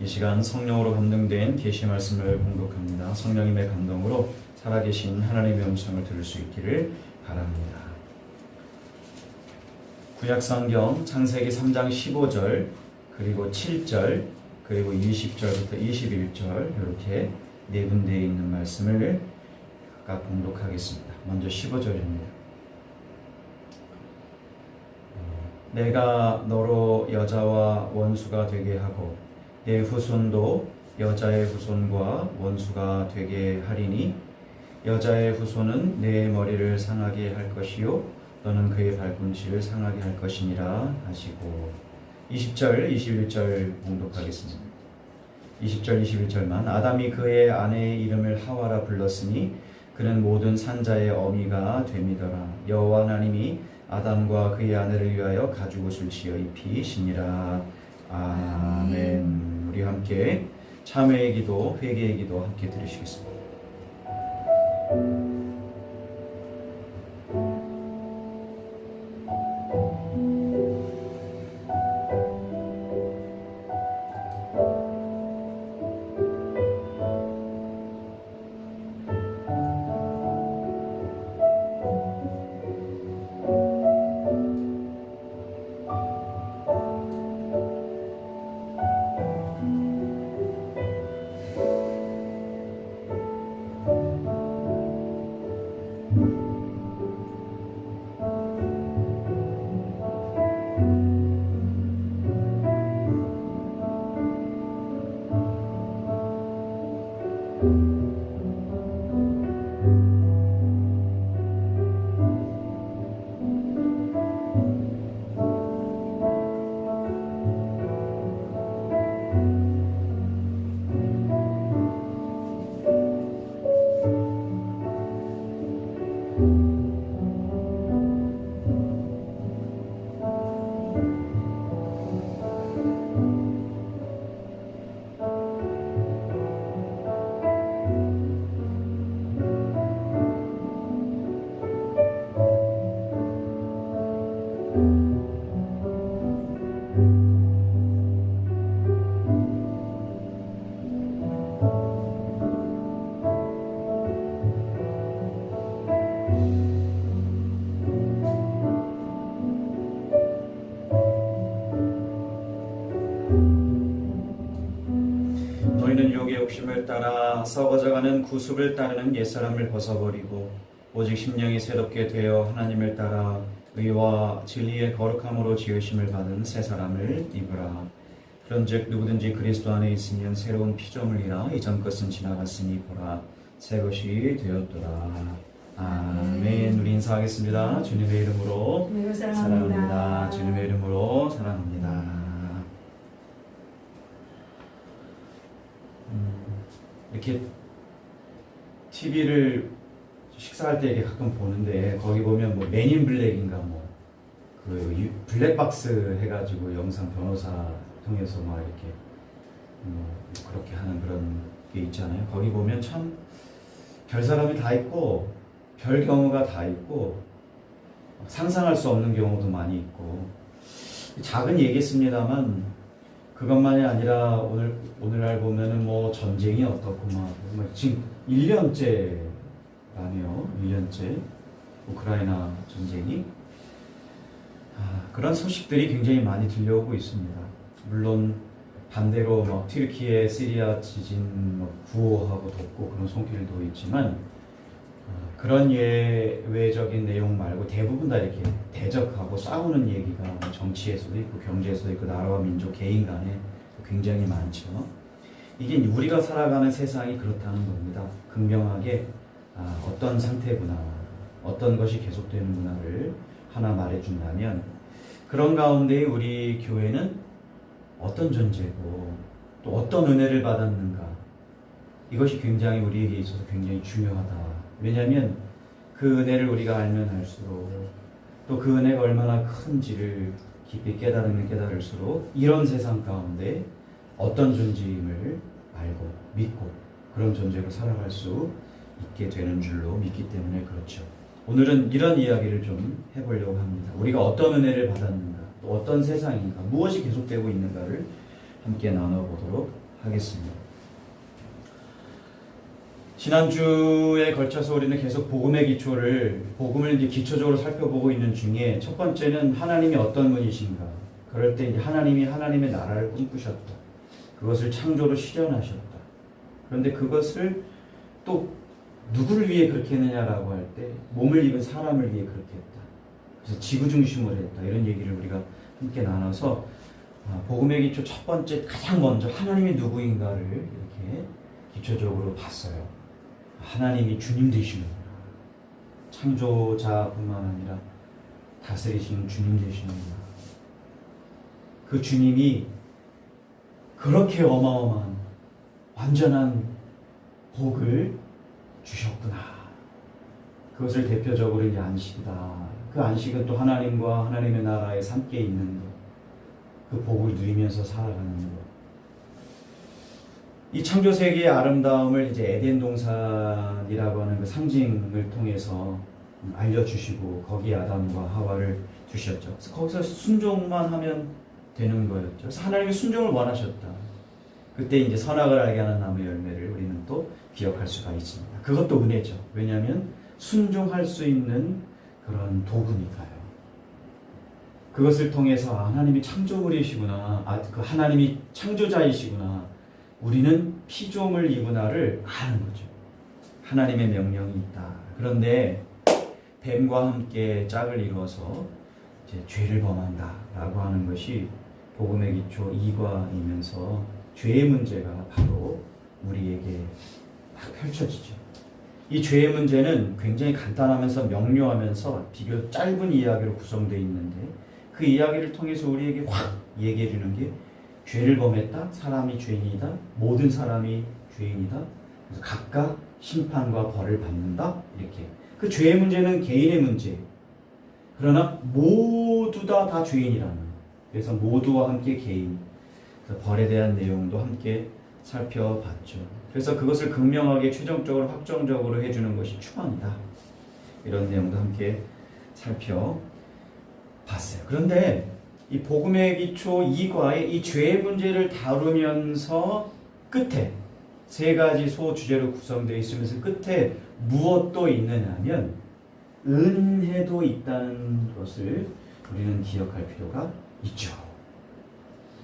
이 시간 성령으로 감동된 계시 말씀을 공독합니다. 성령님의 감동으로 살아계신 하나님의 음성을 들을 수 있기를 바랍니다. 구약성경 창세기 3장 15절 그리고 7절 그리고 20절부터 21절 이렇게 네 군데에 있는 말씀을 각각 공독하겠습니다. 먼저 15절입니다. 내가 너로 여자와 원수가 되게 하고 내 후손도 여자의 후손과 원수가 되게 하리니 여자의 후손은 내 머리를 상하게 할 것이요 너는 그의 발꿈치를 상하게 할 것이니라 하시고 20절 21절 공독하겠습니다. 20절 21절만 아담이 그의 아내의 이름을 하와라 불렀으니 그는 모든 산자의 어미가 됨이더라. 여호와 하나님이 아담과 그의 아내를 위하여 가죽옷을 지어 입히시니라. 아멘. 우리 함께 참회의 기도, 회개의 기도 함께 드리시겠습니다. 너희는 육의 욕심을 따라 썩어져가는 구습을 따르는 옛사람을 벗어버리고 오직 심령이 새롭게 되어 하나님을 따라 의와 진리의 거룩함으로 지으심을 받은 새 사람을 입으라. 그런즉 누구든지 그리스도 안에 있으면 새로운 피조물이라 이전 것은 지나갔으니 보라 새 것이 되었더라. 아멘. 우리 인사하겠습니다. 주님의 이름으로 사랑합니다. 주님의 이름으로 사랑합니다. 이렇게 TV를 식사할 때 이렇게 가끔 보는데 거기 보면 뭐 맨인 블랙인가 뭐 그 블랙박스 해가지고 영상 변호사 통해서 막 이렇게 그렇게 하는 그런 게 있잖아요. 거기 보면 참 별 사람이 다 있고 별 경우가 다 있고 상상할 수 없는 경우도 많이 있고 작은 얘기겠습니다만 그것만이 아니라 오늘날 보면은 뭐 전쟁이 어떻고 막 지금 1년째라네요. 1년째 우크라이나 전쟁이 그런 소식들이 굉장히 많이 들려오고 있습니다. 물론 반대로 막 튀르키예, 시리아 지진 구호하고 돕고 그런 손길도 있지만 그런 예외적인 내용 말고 대부분 다 이렇게 대적하고 싸우는 얘기가 정치에서도 있고 경제에서도 있고 나라와 민족 개인 간에 굉장히 많죠. 이게 우리가 살아가는 세상이 그렇다는 겁니다. 극명하게 어떤 상태구나, 어떤 것이 계속되는구나를 하나 말해준다면 그런 가운데 우리 교회는 어떤 존재고 또 어떤 은혜를 받았는가 이것이 굉장히 우리에게 있어서 굉장히 중요하다. 왜냐하면 그 은혜를 우리가 알면 알수록 또 그 은혜가 얼마나 큰지를 깊이 깨달으면 깨달을수록 이런 세상 가운데 어떤 존재임을 알고 믿고 그런 존재로 살아갈 수 있게 되는 줄로 믿기 때문에 그렇죠. 오늘은 이런 이야기를 좀 해보려고 합니다. 우리가 어떤 은혜를 받았는가, 또 어떤 세상인가, 무엇이 계속되고 있는가를 함께 나눠보도록 하겠습니다. 지난주에 걸쳐서 우리는 계속 복음의 기초를, 복음을 이제 기초적으로 살펴보고 있는 중에 첫 번째는 하나님이 어떤 분이신가. 그럴 때 이제 하나님이 하나님의 나라를 꿈꾸셨다. 그것을 창조로 실현하셨다. 그런데 그것을 또 누구를 위해 그렇게 했느냐라고 할 때 몸을 입은 사람을 위해 그렇게 했다. 그래서 지구 중심으로 했다. 이런 얘기를 우리가 함께 나눠서 복음의 기초 첫 번째 가장 먼저 하나님이 누구인가를 이렇게 기초적으로 봤어요. 하나님이 주님 되시는구나. 창조자뿐만 아니라 다스리시는 주님 되시는구나. 그 주님이 그렇게 어마어마한 완전한 복을 주셨구나. 그것을 대표적으로 이제 안식이다. 그 안식은 또 하나님과 하나님의 나라에 함께 있는 것. 그 복을 누리면서 살아가는 것. 이 창조 세계의 아름다움을 이제 에덴 동산이라고 하는 그 상징을 통해서 알려주시고 거기에 아담과 하와를 두셨죠. 그래서 거기서 순종만 하면 되는 거였죠. 그래서 하나님이 순종을 원하셨다. 그때 이제 선악을 알게 하는 나무 열매를 우리는 또 기억할 수가 있습니다. 그것도 은혜죠. 왜냐하면 순종할 수 있는 그런 도구니까요. 그것을 통해서 하나님이 창조물이시구나. 그 하나님이 창조자이시구나. 우리는 피조물이구나를 아는 거죠. 하나님의 명령이 있다. 그런데 뱀과 함께 짝을 이루어서 이제 죄를 범한다라고 하는 것이 복음의 기초 2과이면서 죄의 문제가 바로 우리에게 딱 펼쳐지죠. 이 죄의 문제는 굉장히 간단하면서 명료하면서 비교적 짧은 이야기로 구성되어 있는데 그 이야기를 통해서 우리에게 확 얘기해 주는 게 죄를 범했다. 사람이 죄인이다. 모든 사람이 죄인이다. 그래서 각각 심판과 벌을 받는다. 이렇게. 그 죄의 문제는 개인의 문제. 그러나 모두 다 죄인이라는. 그래서 모두와 함께 개인. 그래서 벌에 대한 내용도 함께 살펴봤죠. 그래서 그것을 극명하게 최종적으로 확정적으로 해주는 것이 추방이다. 이런 내용도 함께 살펴봤어요. 그런데 이 복음의 기초 2과의 이 죄의 문제를 다루면서 끝에 세 가지 소주제로 구성되어 있으면서 끝에 무엇도 있느냐면 은혜도 있다는 것을 우리는 기억할 필요가 있죠.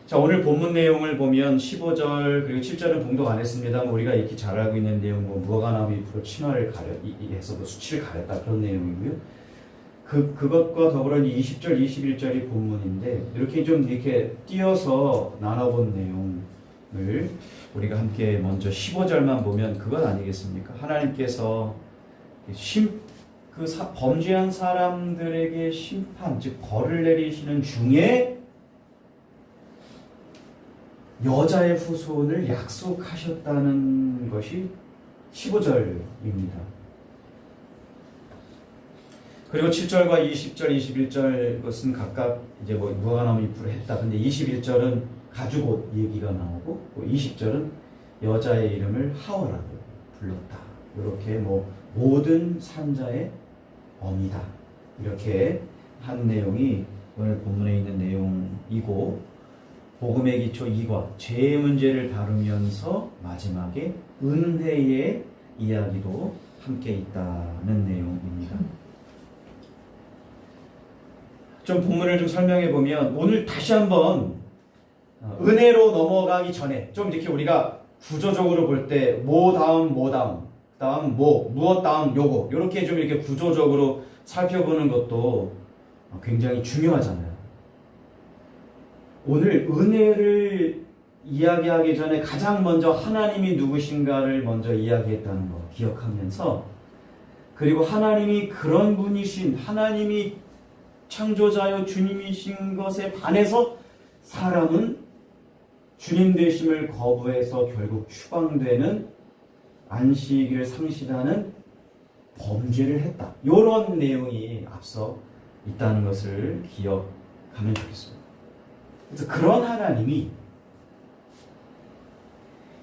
자, 오늘 본문 내용을 보면 15절 그리고 7절은 봉독 안 했습니다. 우리가 이렇게 잘 알고 있는 내용, 무화과나무 잎으로 친화를 해서 수치를 가렸다 그런 내용이고요. 그것과 더불어 20절, 21절이 본문인데 이렇게 좀 이렇게 띄어서 나눠본 내용을 우리가 함께 먼저 15절만 보면 그것 아니겠습니까? 하나님께서 범죄한 사람들에게 심판, 즉 벌을 내리시는 중에 여자의 후손을 약속하셨다는 것이 15절입니다. 그리고 7절과 20절, 21절 것은 각각 이제 무화과나무 잎으로 했다. 근데 21절은 가죽옷 얘기가 나오고 20절은 여자의 이름을 하와라고 불렀다. 이렇게 모든 산자의 어미다. 이렇게 한 내용이 오늘 본문에 있는 내용이고 복음의 기초 2과 죄의 문제를 다루면서 마지막에 은혜의 이야기도 함께 있다는 내용입니다. 좀 본문을 좀 설명해 보면 오늘 다시 한번 은혜로 넘어가기 전에 좀 이렇게 우리가 구조적으로 볼 때 뭐 다음 다음 무엇 다음 요거 이렇게 좀 이렇게 구조적으로 살펴보는 것도 굉장히 중요하잖아요. 오늘 은혜를 이야기하기 전에 가장 먼저 하나님이 누구신가를 먼저 이야기했다는 거 기억하면서 그리고 하나님이 그런 분이신 하나님이 창조자여 주님이신 것에 반해서 사람은 주님 되심을 거부해서 결국 추방되는 안식일을 상실하는 범죄를 했다. 이런 내용이 앞서 있다는 것을 기억하면 좋겠습니다. 그래서 그런 하나님이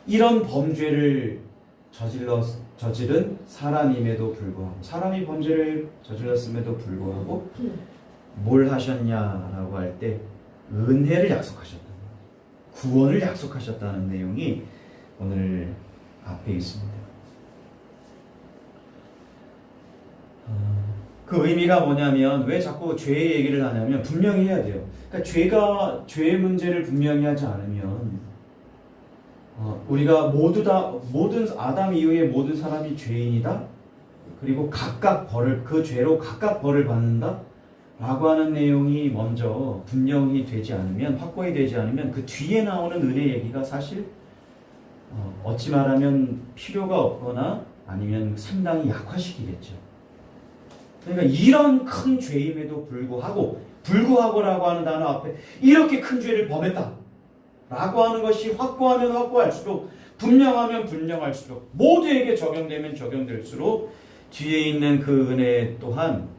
이런 범죄를 저지른 사람임에도 불구하고 사람이 범죄를 저질렀음에도 불구하고 뭘 하셨냐라고 할 때 은혜를 약속하셨다. 구원을 약속하셨다는 내용이 오늘 앞에 있습니다. 그 의미가 뭐냐면 왜 자꾸 죄의 얘기를 하냐면 분명히 해야 돼요. 그러니까 죄의 문제를 분명히 하지 않으면 우리가 모두 다 모든 아담 이후에 모든 사람이 죄인이다. 그리고 각각 그 죄로 각각 벌을 받는다. 라고 하는 내용이 먼저 분명히 되지 않으면 확고히 되지 않으면 그 뒤에 나오는 은혜 얘기가 사실 어찌 말하면 필요가 없거나 아니면 상당히 약화시키겠죠. 그러니까 이런 큰 죄임에도 불구하고라고 하는 단어 앞에 이렇게 큰 죄를 범했다 라고 하는 것이 확고하면 확고할수록 분명하면 분명할수록 모두에게 적용되면 적용될수록 뒤에 있는 그 은혜 또한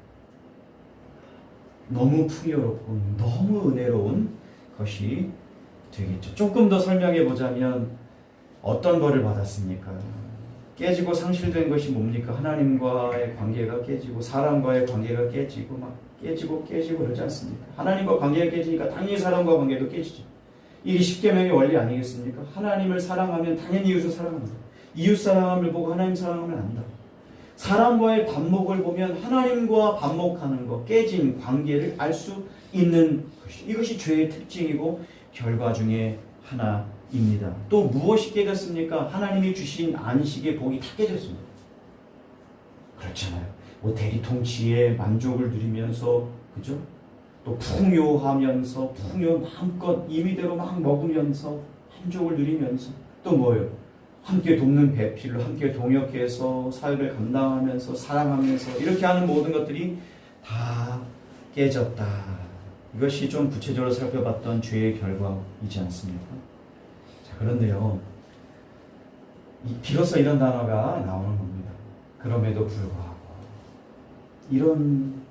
너무 풍요롭고 너무 은혜로운 것이 되겠죠. 조금 더 설명해 보자면 어떤 벌을 받았습니까? 깨지고 상실된 것이 뭡니까? 하나님과의 관계가 깨지고 사람과의 관계가 깨지고 막 깨지고 그러지 않습니까? 하나님과 관계가 깨지니까 당연히 사람과 관계도 깨지죠. 이게 십계명의 원리 아니겠습니까? 하나님을 사랑하면 당연히 이웃을 사랑합니다. 이웃 사랑함을 보고 하나님 사랑하면 안다. 사람과의 반목을 보면 하나님과 반목하는 것, 깨진 관계를 알 수 있는 것이 이것이 죄의 특징이고 결과 중에 하나입니다. 또 무엇이 깨졌습니까? 하나님이 주신 안식의 복이 다 깨졌습니다. 그렇잖아요. 뭐 대리통치의 만족을 누리면서 그죠? 또 풍요하면서 마음껏 임의대로 막 먹으면서 만족을 누리면서 또 뭐예요? 함께 돕는 배필로 함께 동역해서 사역을 감당하면서 사랑하면서 이렇게 하는 모든 것들이 다 깨졌다. 이것이 좀 구체적으로 살펴봤던 죄의 결과이지 않습니까? 자, 그런데요. 비로소 이런 단어가 나오는 겁니다. 그럼에도 불구하고 이런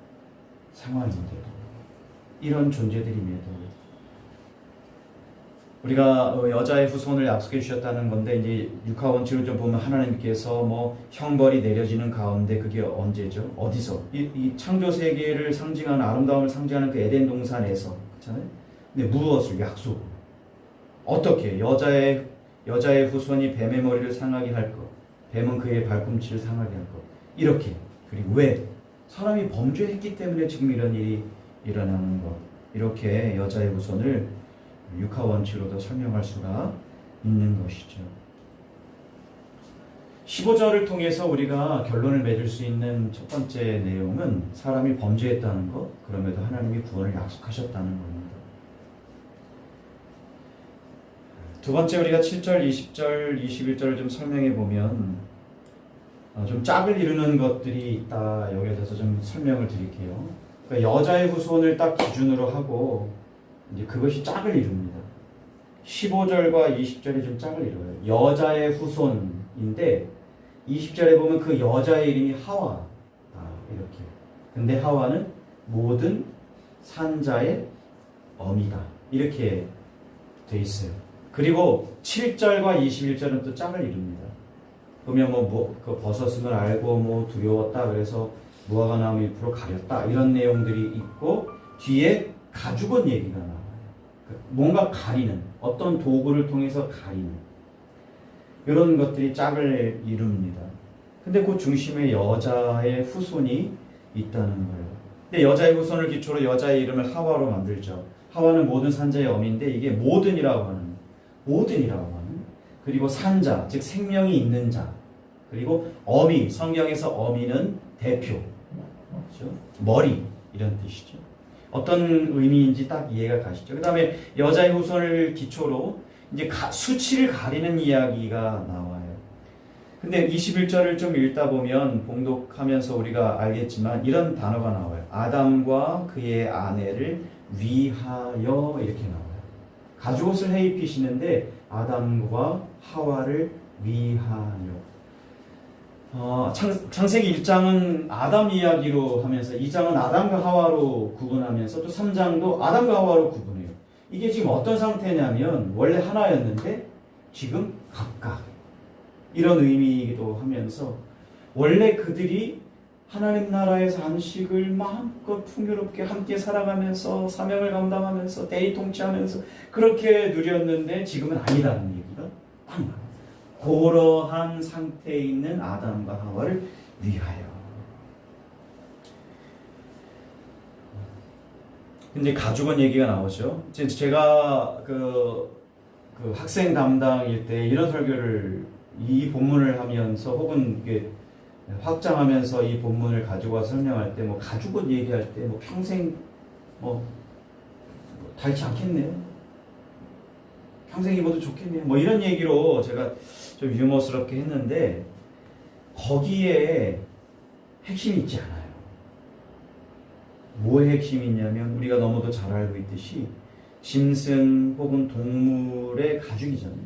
상황인데도 이런 존재들임에도 우리가 여자의 후손을 약속해 주셨다는 건데 이제 육하 원칙을 좀 보면 하나님께서 뭐 형벌이 내려지는 가운데 그게 언제죠? 어디서? 이 창조 세계를 상징하는 아름다움을 상징하는 그 에덴 동산에서 그렇잖아요. 근데 무엇을 약속? 어떻게 여자의 후손이 뱀의 머리를 상하게 할 것, 뱀은 그의 발꿈치를 상하게 할 것. 이렇게 그리고 왜 사람이 범죄했기 때문에 지금 이런 일이 일어나는 것. 이렇게 여자의 후손을 육하 원칙으로도 설명할 수가 있는 것이죠. 15절을 통해서 우리가 결론을 맺을 수 있는 첫 번째 내용은 사람이 범죄했다는 것, 그럼에도 하나님이 구원을 약속하셨다는 겁니다. 두 번째 우리가 7절, 20절, 21절을 좀 설명해 보면 좀 짝을 이루는 것들이 있다. 여기에 대해서 좀 설명을 드릴게요. 그러니까 여자의 후손을 딱 기준으로 하고 이제 그것이 짝을 이룹니다. 15절과 20절이 좀 짝을 이뤄요. 여자의 후손인데 20절에 보면 그 여자의 이름이 하와다. 이렇게. 근데 하와는 모든 산자의 어미다. 이렇게 돼 있어요. 그리고 7절과 21절은 또 짝을 이룹니다. 보면 그 벗었음을 알고 두려웠다. 그래서 무화과 나무 잎으로 가렸다. 이런 내용들이 있고 뒤에 가죽옷 얘기가 나와요. 뭔가 가리는 어떤 도구를 통해서 가리는 이런 것들이 짝을 이룹니다. 근데 그 중심에 여자의 후손이 있다는 거예요. 근데 여자의 후손을 기초로 여자의 이름을 하와로 만들죠. 하와는 모든 산자의 어미인데 이게 모든이라고 하는 그리고 산자 즉 생명이 있는 자 그리고 어미 성경에서 어미는 대표 그렇죠? 머리 이런 뜻이죠. 어떤 의미인지 딱 이해가 가시죠. 그 다음에 여자의 후손을 기초로 이제 수치를 가리는 이야기가 나와요. 근데 21절을 좀 읽다 보면 봉독하면서 우리가 알겠지만 이런 단어가 나와요. 아담과 그의 아내를 위하여 이렇게 나와요. 가죽옷을 해 입히시는데 아담과 하와를 위하여. 창세기 1장은 아담 이야기로 하면서 2장은 아담과 하와로 구분하면서 또 3장도 아담과 하와로 구분해요. 이게 지금 어떤 상태냐면 원래 하나였는데 지금 각각 이런 의미이기도 하면서 원래 그들이 하나님 나라에서 안식을 마음껏 풍요롭게 함께 살아가면서 사명을 감당하면서 대의통치하면서 그렇게 누렸는데 지금은 아니라는 얘기가 딱 나와요. 그러한 상태에 있는 아담과 하와를 위하여. 근데 가죽은 얘기가 나오죠. 제가 그 학생 담당일 때 이런 설교를 이 본문을 하면서 혹은 이게 확장하면서 이 본문을 가지고 와서 설명할 때 뭐 가죽옷 얘기할 때 뭐 평생 뭐 닳지 않겠네요. 평생 입어도 좋겠네요. 뭐 이런 얘기로 제가 좀 유머스럽게 했는데 거기에 핵심이 있지 않아요. 뭐의 핵심이 있냐면 우리가 너무도 잘 알고 있듯이 짐승 혹은 동물의 가죽이잖아요.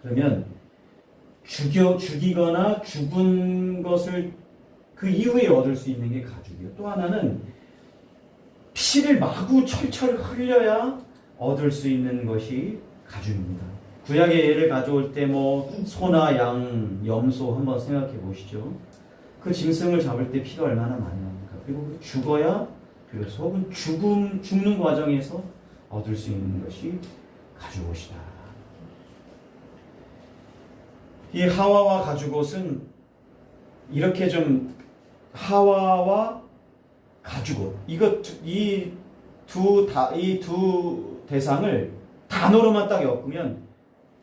그러면 죽이거나 죽은 것을 그 이후에 얻을 수 있는 게 가죽이에요. 또 하나는 피를 마구 철철 흘려야 얻을 수 있는 것이 가죽입니다. 구약의 예를 가져올 때 뭐 소나 양, 염소 한번 생각해 보시죠. 그 짐승을 잡을 때 피가 얼마나 많이 납니까? 그리고 죽어야 비로소 혹은 죽는 과정에서 얻을 수 있는 것이 가죽옷이다. 이 하와와 가죽옷은 이렇게 좀 하와와 가죽옷 이 두 대상을 단어로만 딱 엮으면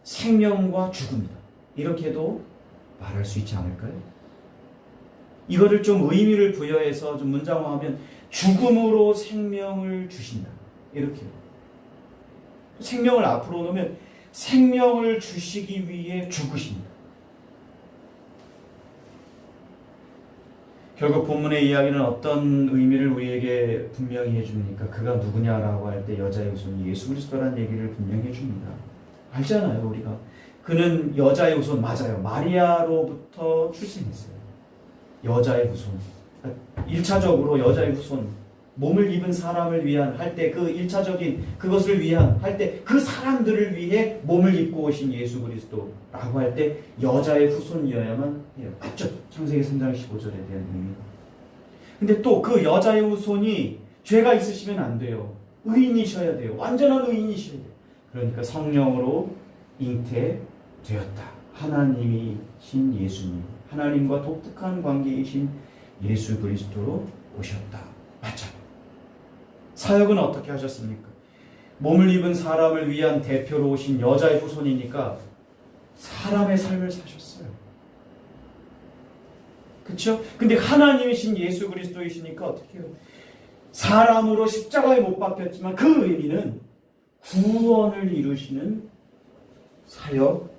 생명과 죽음이다. 이렇게도 말할 수 있지 않을까요? 이거를 좀 의미를 부여해서 좀 문장화하면 죽음으로 생명을 주신다. 이렇게 생명을 앞으로 놓으면 생명을 주시기 위해 죽으신다. 결국 본문의 이야기는 어떤 의미를 우리에게 분명히 해줍니까? 그가 누구냐라고 할 때 여자의 후손 예수 그리스도라는 얘기를 분명히 해줍니다. 알잖아요, 우리가. 그는 여자의 후손 맞아요. 마리아로부터 출생했어요. 여자의 후손. 1차적으로 여자의 후손, 몸을 입은 사람을 위한 할 때 그 1차적인 그것을 위한 할 때 그 사람들을 위해 몸을 입고 오신 예수 그리스도라고 할 때 여자의 후손이어야만 해요. 맞죠? 창세기 3장 15절에 대한 의미가. 근데 또 그 여자의 후손이 죄가 있으시면 안 돼요. 의인이셔야 돼요. 완전한 의인이셔야 돼요. 그러니까 성령으로 잉태되었다. 하나님이신 예수님, 하나님과 독특한 관계이신 예수 그리스도로 오셨다. 맞죠? 사역은 어떻게 하셨습니까? 몸을 입은 사람을 위한 대표로 오신 여자의 후손이니까 사람의 삶을 사셨어요. 그렇죠? 근데 하나님이신 예수 그리스도이시니까 어떻게 해요? 사람으로 십자가에 못 박혔지만 그 의미는 구원을 이루시는 사역이었죠.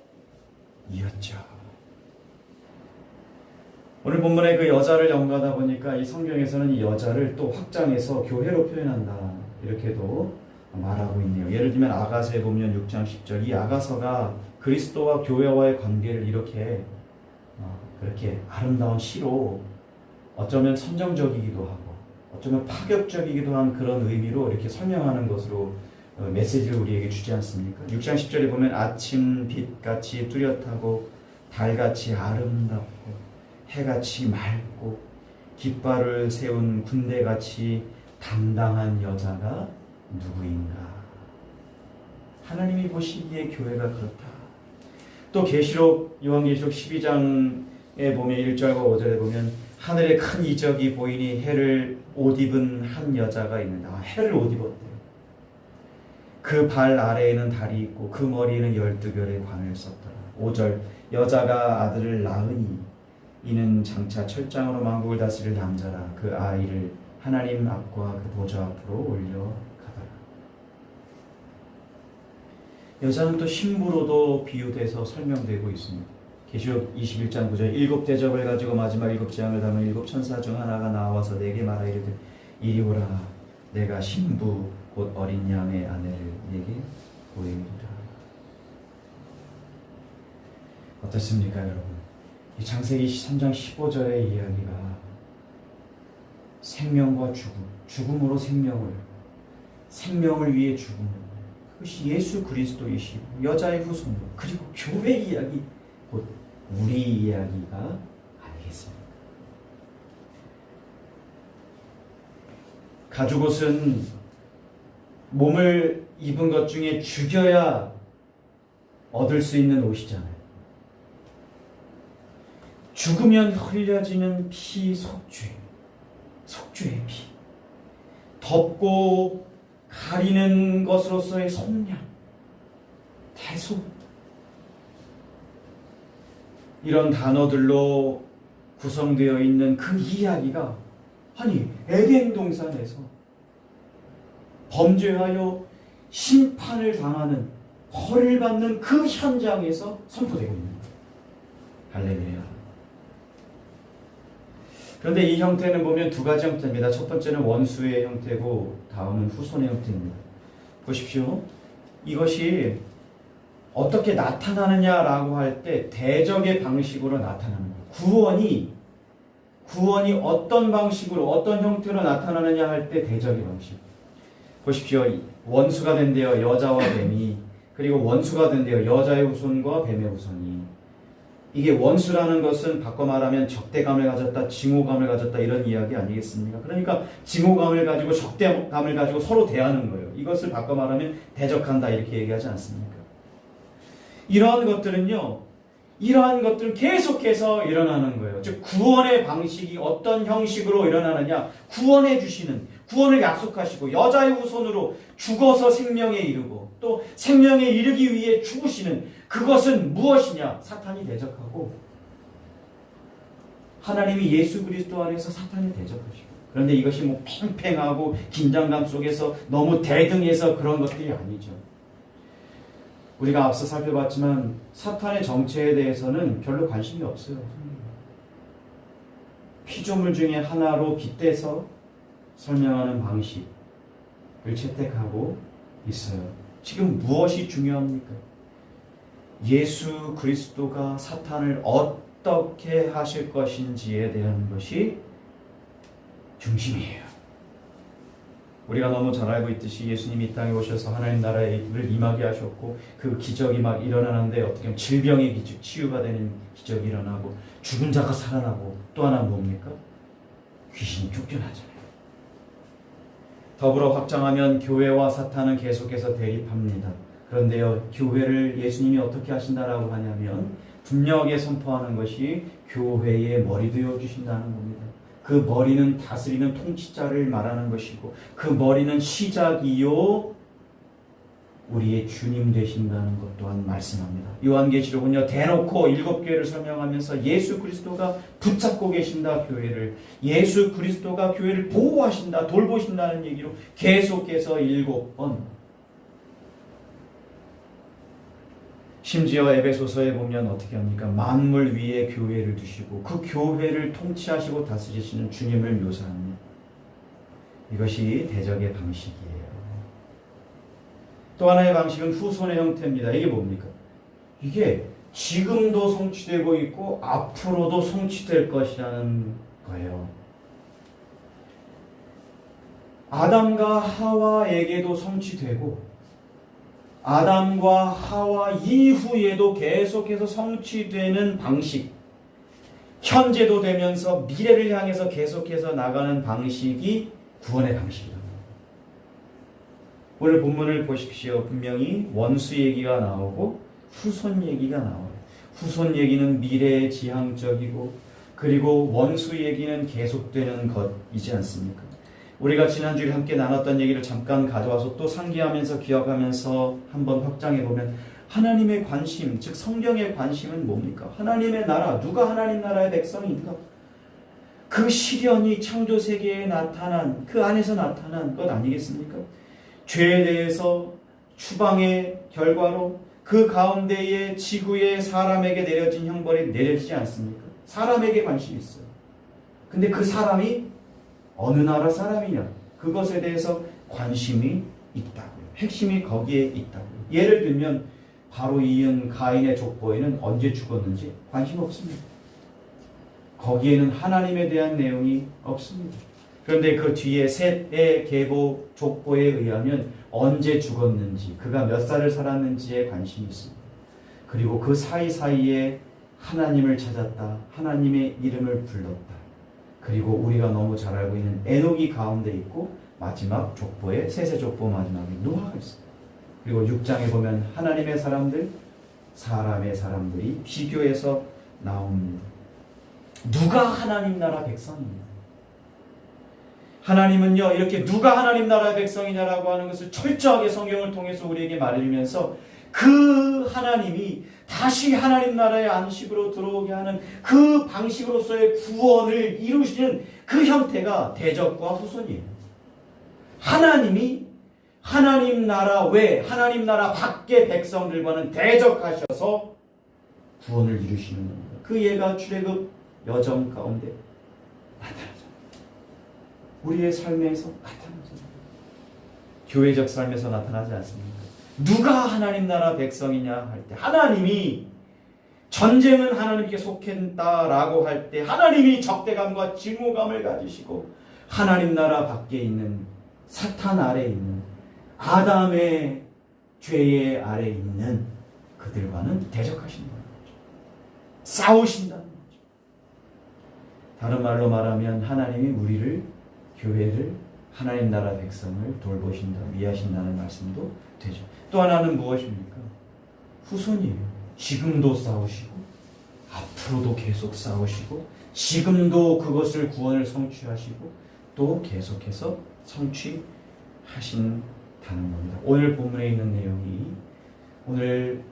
오늘 본문에 그 여자를 연구하다 보니까 이 성경에서는 이 여자를 또 확장해서 교회로 표현한다. 이렇게도 말하고 있네요. 예를 들면 아가서에 보면 6장 10절 이 아가서가 그리스도와 교회와의 관계를 이렇게 그렇게 아름다운 시로 어쩌면 선정적이기도 하고 어쩌면 파격적이기도 한 그런 의미로 이렇게 설명하는 것으로 메시지를 우리에게 주지 않습니까? 6장 10절에 보면 아침 빛같이 뚜렷하고 달같이 아름답고 해같이 맑고 깃발을 세운 군대같이 당당한 여자가 누구인가? 하나님이 보시기에 교회가 그렇다. 또 계시록 요한계시록 12장에 보면 1절과 5절에 보면 하늘에 큰 이적이 보이니 해를 옷 입은 한 여자가 있는다. 해를 옷 입었대요. 그 발 아래에는 달이 있고 그 머리에는 12별의 관을 썼더라. 5절 여자가 아들을 낳으니 이는 장차 철장으로 만국을 다스릴 남자라. 그 아이를 하나님 앞과 그 보좌 앞으로 올려가더라. 여자는 또 신부로도 비유돼서 설명되고 있습니다. 계시록 21장 9절 일곱 대접을 가지고 마지막 일곱 재앙을 담은 일곱 천사 중 하나가 나와서 내게 말하 이르되 이리 오라. 내가 신부 곧 어린 양의 아내를 내게 보이리라. 어떻습니까 여러분? 이 창세기 3장 15절의 이야기가 생명과 죽음으로 생명을 위해 죽음을, 그것이 예수 그리스도이시고 여자의 후손, 그리고 교회 이야기, 곧 우리 이야기가 아니겠습니까? 가죽옷은 몸을 입은 것 중에 죽여야 얻을 수 있는 옷이잖아요. 죽으면 흘려지는 피, 속죄의 피. 덮고 가리는 것으로서의 속량, 대속. 이런 단어들로 구성되어 있는 그 이야기가 아니 에덴 동산에서 범죄하여 심판을 당하는 벌을 받는 그 현장에서 선포되고 있는 거예요. 할렐루야. 그런데 이 형태는 보면 두 가지 형태입니다. 첫 번째는 원수의 형태고 다음은 후손의 형태입니다. 보십시오. 이것이 어떻게 나타나느냐라고 할 때 대적의 방식으로 나타나는 거예요. 구원이 어떤 방식으로 어떤 형태로 나타나느냐 할 때 대적의 방식. 보십시오. 원수가 된대요. 여자와 뱀이. 그리고 원수가 된대요. 여자의 후손과 뱀의 후손이. 이게 원수라는 것은 바꿔 말하면 적대감을 가졌다, 징후감을 가졌다 이런 이야기 아니겠습니까? 그러니까 징후감을 가지고 적대감을 가지고 서로 대하는 거예요. 이것을 바꿔 말하면 대적한다 이렇게 얘기하지 않습니까? 이러한 것들은 계속해서 일어나는 거예요. 즉 구원의 방식이 어떤 형식으로 일어나느냐, 구원을 약속하시고 여자의 후손으로 죽어서 생명에 이르고 또 생명에 이르기 위해 죽으시는 그것은 무엇이냐? 사탄이 대적하고 하나님이 예수 그리스도 안에서 사탄이 대적하시고. 그런데 이것이 뭐 팽팽하고 긴장감 속에서 너무 대등해서 그런 것들이 아니죠. 우리가 앞서 살펴봤지만 사탄의 정체에 대해서는 별로 관심이 없어요. 피조물 중에 하나로 빗대서 설명하는 방식을 채택하고 있어요. 지금 무엇이 중요합니까? 예수 그리스도가 사탄을 어떻게 하실 것인지에 대한 것이 중심이에요. 우리가 너무 잘 알고 있듯이 예수님이 이 땅에 오셔서 하나님 나라를 임하게 하셨고 그 기적이 막 일어나는데 어떻게 보면 질병의 기적, 치유가 되는 기적이 일어나고 죽은 자가 살아나고 또 하나 뭡니까? 귀신이 쫓겨나잖아요. 더불어 확장하면 교회와 사탄은 계속해서 대립합니다. 그런데요, 교회를 예수님이 어떻게 하신다라고 하냐면 분명하게 선포하는 것이 교회의 머리 되어 주신다는 겁니다. 그 머리는 다스리는 통치자를 말하는 것이고 그 머리는 시작이요 우리의 주님 되신다는 것 또한 말씀합니다. 요한계시록은요 대놓고 7교회를 설명하면서 예수 그리스도가 붙잡고 계신다 교회를, 예수 그리스도가 교회를 보호하신다, 돌보신다는 얘기로 계속해서 7번. 심지어 에베소서에 보면 어떻게 합니까? 만물 위에 교회를 두시고 그 교회를 통치하시고 다스리시는 주님을 묘사합니다. 이것이 대적의 방식이에요. 또 하나의 방식은 후손의 형태입니다. 이게 뭡니까? 이게 지금도 성취되고 있고 앞으로도 성취될 것이라는 거예요. 아담과 하와에게도 성취되고 아담과 하와 이후에도 계속해서 성취되는 방식, 현재도 되면서 미래를 향해서 계속해서 나가는 방식이 구원의 방식입니다. 오늘 본문을 보십시오. 분명히 원수 얘기가 나오고 후손 얘기가 나와요. 후손 얘기는 미래의 지향적이고 그리고 원수 얘기는 계속되는 것이지 않습니까? 우리가 지난주에 함께 나눴던 얘기를 잠깐 가져와서 또 상기하면서 기억하면서 한번 확장해보면 하나님의 관심, 즉 성경의 관심은 뭡니까? 하나님의 나라, 누가 하나님 나라의 백성인가? 그 시련이 창조세계에 나타난, 그 안에서 나타난 것 아니겠습니까? 죄에 대해서 추방의 결과로 그 가운데에 지구의 사람에게 내려진 형벌이 내려지지 않습니까? 사람에게 관심이 있어요. 근데 그 사람이 어느 나라 사람이냐? 그것에 대해서 관심이 있다고요. 핵심이 거기에 있다고요. 예를 들면 바로 이은 가인의 족보에는 언제 죽었는지 관심 없습니다. 거기에는 하나님에 대한 내용이 없습니다. 그런데 그 뒤에 셋의 계보 족보에 의하면 언제 죽었는지, 그가 몇 살을 살았는지에 관심이 있습니다. 그리고 그 사이사이에 하나님을 찾았다, 하나님의 이름을 불렀다. 그리고 우리가 너무 잘 알고 있는 에녹이 가운데 있고 마지막 족보에 셋의 족보 마지막에 노아가 있습니다. 그리고 6장에 보면 하나님의 사람들, 사람의 사람들이 비교해서 나옵니다. 누가 하나님 나라 백성이냐? 하나님은요, 이렇게 누가 하나님 나라의 백성이냐라고 하는 것을 철저하게 성경을 통해서 우리에게 말해주면서 그 하나님이 다시 하나님 나라의 안식으로 들어오게 하는 그 방식으로서의 구원을 이루시는 그 형태가 대적과 후손이에요. 하나님이 하나님 나라 외, 하나님 나라 밖의 백성들과는 대적하셔서 구원을 이루시는 겁니다. 그 예가 출애굽 여정 가운데 나타나죠. 우리의 삶에서 나타나죠. 교회적 삶에서 나타나지 않습니까? 누가 하나님 나라 백성이냐 할 때, 하나님이 전쟁은 하나님께 속했다라고 할 때 하나님이 적대감과 증오감을 가지시고 하나님 나라 밖에 있는 사탄 아래에 있는 아담의 죄의 아래에 있는 그들과는 대적하신다는 거죠. 싸우신다는 거죠. 다른 말로 말하면 하나님이 우리를, 교회를, 하나님 나라 백성을 돌보신다, 위하신다는 말씀도 되죠. 또 하나는 무엇입니까? 후손이에요. 지금도 싸우시고 앞으로도 계속 싸우시고 지금도 그것을 구원을 성취하시고 또 계속해서 성취하신다는 겁니다. 오늘 본문에 있는 내용이 오늘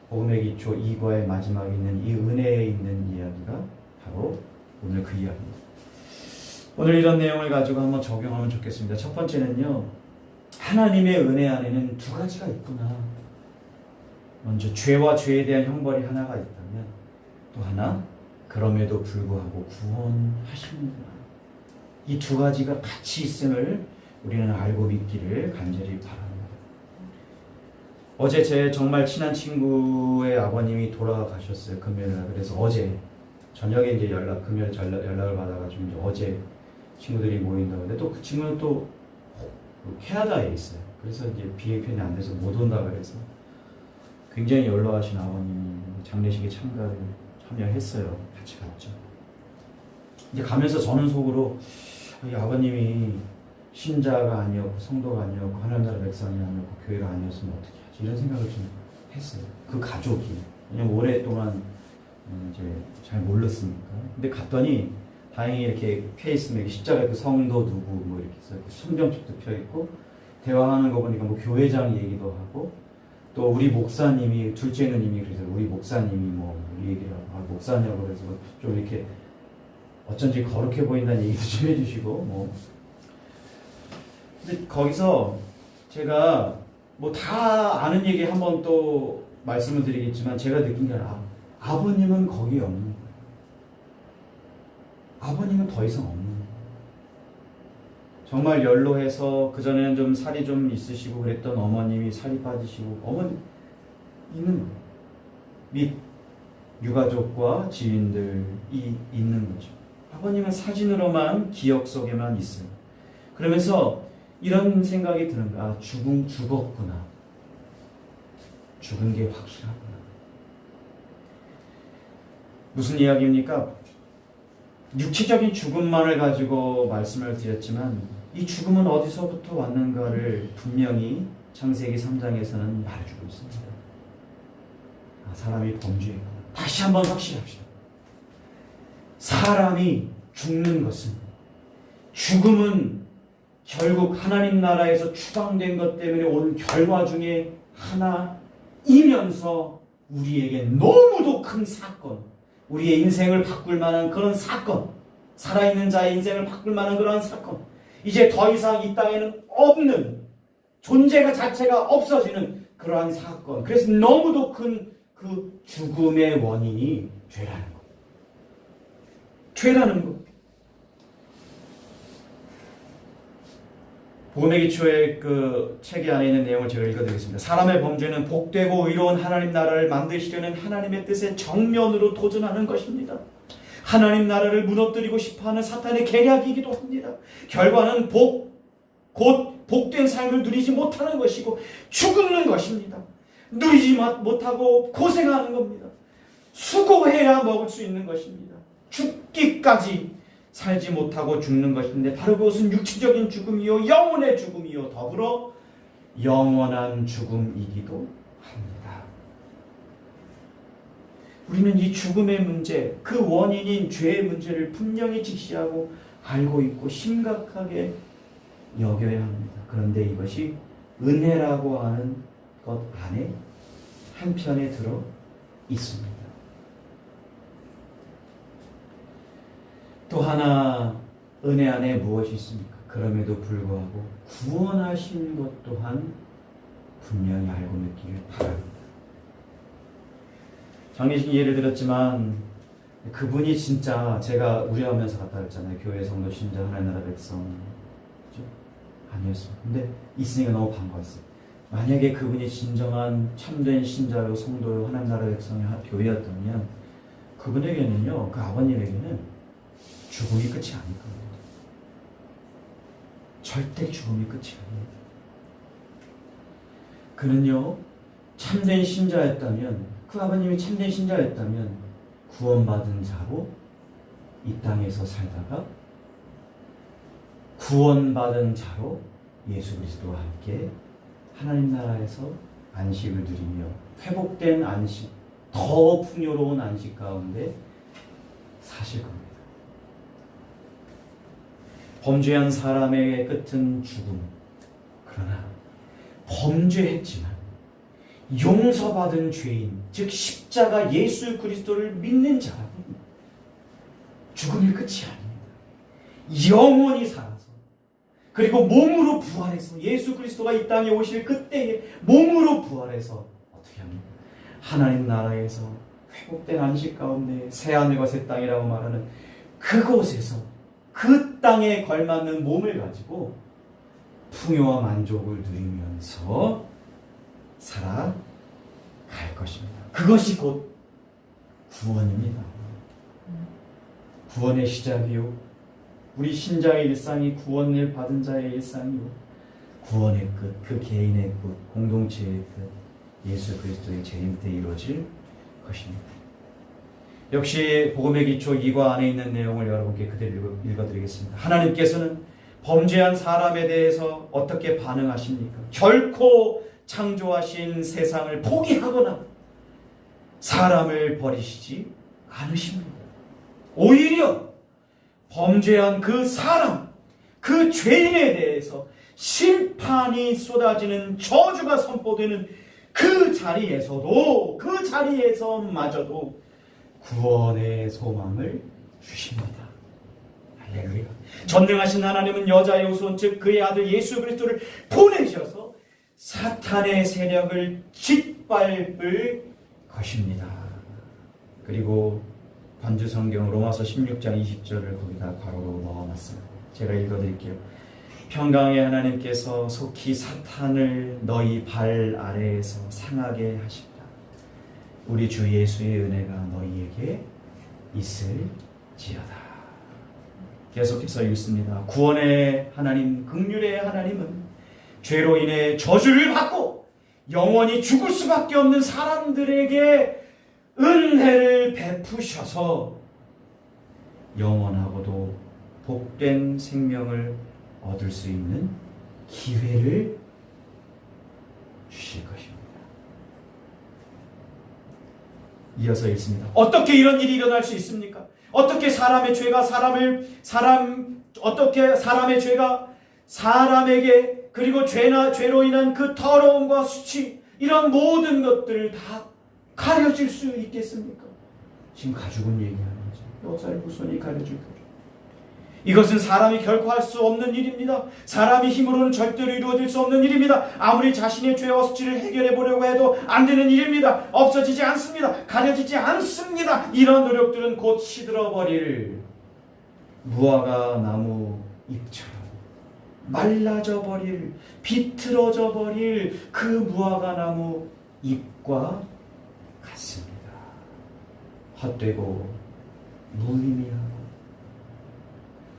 복음의 기초 2과의 마지막에 있는 이 은혜에 있는 이야기가 바로 오늘 그 이야기입니다. 오늘 이런 내용을 가지고 한번 적용하면 좋겠습니다. 첫 번째는요, 하나님의 은혜 안에는 두 가지가 있구나. 먼저 죄와 죄에 대한 형벌이 하나가 있다면 또 하나, 그럼에도 불구하고 구원하시는구나. 이 두 가지가 같이 있음을 우리는 알고 믿기를 간절히 바랍니다. 어제 제 정말 친한 친구의 아버님이 돌아가셨어요. 금요일날. 그래서 어제 저녁에 이제 금요일 연락을 받아가지고 이제 어제 친구들이 모인다고 하는데 또 그 친구는 또 캐나다에 있어요. 그래서 이제 비행편이 안 돼서 못 온다 그래서 굉장히 연로하신 아버님이 장례식에 참여했어요. 같이 갔죠. 이제 가면서 저는 속으로 이 아버님이 신자가 아니었고 성도가 아니었고 하나님 나라 백성이 아니었고 교회가 아니었으면 어떻게 하지? 이런 생각을 좀 했어요. 그 가족이. 왜냐면 오랫동안 이제 잘 몰랐으니까. 근데 갔더니 다행히 이렇게 케이스맥 십자가에 그 성도 누구 뭐 이렇게 써 있고 성경책도 펴 있고 대화하는 거 보니까 뭐 교회장 얘기도 하고 또 우리 목사님이 둘째 누님이 그래서 우리 목사님이 뭐 우리 얘기를 하고 목사냐고 그래서 좀 이렇게 어쩐지 거룩해 보인다는 얘기도 좀 해주시고 뭐. 근데 거기서 제가 뭐 다 아는 얘기 한번 또 말씀을 드리겠지만 제가 느낀 게 아버님은 거기 없는 거예요. 아버님은 더 이상 없는 거예요. 정말 연로해서 그전에는 좀 살이 좀 있으시고 그랬던 어머님이 살이 빠지시고 어머니 있는 거예요. 및 유가족과 지인들이 있는 거죠. 아버님은 사진으로만 기억 속에만 있어요. 그러면서 이런 생각이 드는 거야. 죽었구나. 죽은 게 확실하구나. 무슨 이야기입니까? 육체적인 죽음만을 가지고 말씀을 드렸지만 이 죽음은 어디서부터 왔는가를 분명히 창세기 3장에서는 말해주고 있습니다. 사람이 범죄했구나. 다시 한번 확실합시다. 사람이 죽는 것은, 죽음은 결국 하나님 나라에서 추방된 것 때문에 온 결과 중에 하나이면서 우리에게 너무도 큰 사건, 우리의 인생을 바꿀 만한 그런 사건, 살아있는 자의 인생을 바꿀 만한 그런 사건, 이제 더 이상 이 땅에는 없는, 존재가 자체가 없어지는 그러한 사건, 그래서 너무도 큰 그 죽음의 원인이 죄라는 것. 죄라는 것. 복음의 기초의 그 책에 안에 있는 내용을 제가 읽어드리겠습니다. 사람의 범죄는 복되고 의로운 하나님 나라를 만드시려는 하나님의 뜻에 정면으로 도전하는 것입니다. 하나님 나라를 무너뜨리고 싶어하는 사탄의 계략이기도 합니다. 결과는 곧 복된 삶을 누리지 못하는 것이고 죽는 것입니다. 누리지 못하고 고생하는 겁니다. 수고해야 먹을 수 있는 것입니다. 죽기까지 살지 못하고 죽는 것인데 바로 그것은 육체적인 죽음이요 영혼의 죽음이요 더불어 영원한 죽음이기도 합니다. 우리는 이 죽음의 문제, 그 원인인 죄의 문제를 분명히 직시하고 알고 있고 심각하게 여겨야 합니다. 그런데 이것이 은혜라고 하는 것 안에 한편에 들어 있습니다. 또 하나 은혜 안에 무엇이 있습니까? 그럼에도 불구하고 구원하신 것 또한 분명히 알고 느끼길 바랍니다. 장례식 예를 들었지만 그분이 진짜 제가 우려하면서 갔다 왔잖아요. 교회 성도 신자 하나님 나라 백성 그죠? 아니었습니다. 근데 있으니까 너무 반가웠어요. 만약에 그분이 진정한 참된 신자요 성도요 하나님 나라 백성의 교회였다면 그분에게는요 그 아버님에게는 죽음이 끝이 아닐 겁니다. 절대 죽음이 끝이 아닙니다. 그는요 참된 신자였다면 그 아버님이 참된 신자였다면 구원받은 자로 이 땅에서 살다가 구원받은 자로 예수 그리스도와 함께 하나님 나라에서 안식을 누리며 회복된 안식, 더 풍요로운 안식 가운데 사실 겁니다. 범죄한 사람의 끝은 죽음. 그러나 범죄했지만 용서받은 죄인, 즉 십자가 예수 그리스도를 믿는 자라면 죽음이 끝이 아닙니다. 영원히 살아서 그리고 몸으로 부활해서 예수 그리스도가 이 땅에 오실 그때에 몸으로 부활해서 어떻게 합니까? 하나님 나라에서 회복된 안식 가운데 새하늘과 새 땅이라고 말하는 그곳에서 그 땅에 걸맞는 몸을 가지고 풍요와 만족을 누리면서 살아갈 것입니다. 그것이 곧 구원입니다. 구원의 시작이요. 우리 신자의 일상이 구원을 받은 자의 일상이요. 구원의 끝, 그 개인의 끝, 공동체의 끝, 예수 그리스도의 재림 때 이루어질 것입니다. 역시 복음의 기초 2과 안에 있는 내용을 여러분께 그대로 읽어드리겠습니다. 하나님께서는 범죄한 사람에 대해서 어떻게 반응하십니까? 결코 창조하신 세상을 포기하거나 사람을 버리시지 않으십니다. 오히려 범죄한 그 사람, 그 죄인에 대해서 심판이 쏟아지는 저주가 선포되는 그 자리에서도, 그 자리에서마저도 구원의 소망을 주십니다. 할렐루야. 전능하신 하나님은 여자의 후손, 즉 그의 아들 예수 그리스도를 보내셔서 사탄의 세력을 짓밟을 것입니다. 그리고 반주 성경 로마서 16장 20절을 거기다 괄호로 넣어놨습니다. 제가 읽어드릴게요. 평강의 하나님께서 속히 사탄을 너희 발 아래에서 상하게 하시다. 우리 주 예수의 은혜가 너희에게 있을지어다. 계속해서 읽습니다. 구원의 하나님, 긍휼의 하나님은 죄로 인해 저주를 받고 영원히 죽을 수밖에 없는 사람들에게 은혜를 베푸셔서 영원하고도 복된 생명을 얻을 수 있는 기회를 주실 것입니다. 이어서 읽습니다. 어떻게 이런 일이 일어날 수 있습니까? 어떻게 사람의 죄가 어떻게 사람의 죄가 사람에게 그리고 죄로 인한 그 더러움과 수치 이런 모든 것들을 다 가려질 수 있겠습니까? 지금 가죽은 얘기하는 거죠. 여자의 후손이 가려질 거죠. 이것은 사람이 결코 할 수 없는 일입니다. 사람이 힘으로는 절대로 이루어질 수 없는 일입니다. 아무리 자신의 죄와 수치를 해결해 보려고 해도 안 되는 일입니다. 없어지지 않습니다. 가려지지 않습니다. 이런 노력들은 곧 시들어버릴 무화과 나무 잎처럼 말라져 버릴, 비틀어져 버릴 그 무화과 나무 잎과 같습니다. 헛되고 무의미하고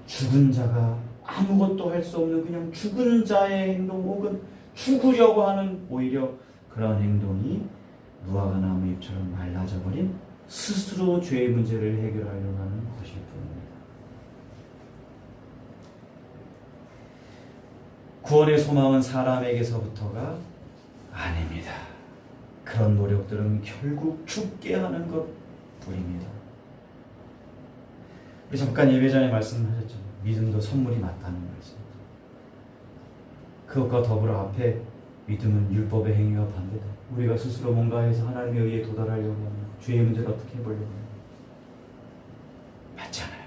죽은 자가 아무것도 할 수 없는 그냥 죽은 자의 행동 혹은 죽으려고 하는 오히려 그런 행동이 무화과 나무 잎처럼 말라져 버린 스스로 죄의 문제를 해결하려고 하는 것일 뿐입니다. 구원의 소망은 사람에게서부터가 아닙니다. 그런 노력들은 결국 죽게 하는 것뿐입니다. 우리 잠깐 예배 전에 말씀하셨죠. 믿음도 선물이 맞다는 말씀. 그것과 더불어 앞에 믿음은 율법의 행위와 반대다. 우리가 스스로 뭔가 해서 하나님의 의에 도달하려고 하면 죄의 문제를 어떻게 해보려고 하면 맞잖아요.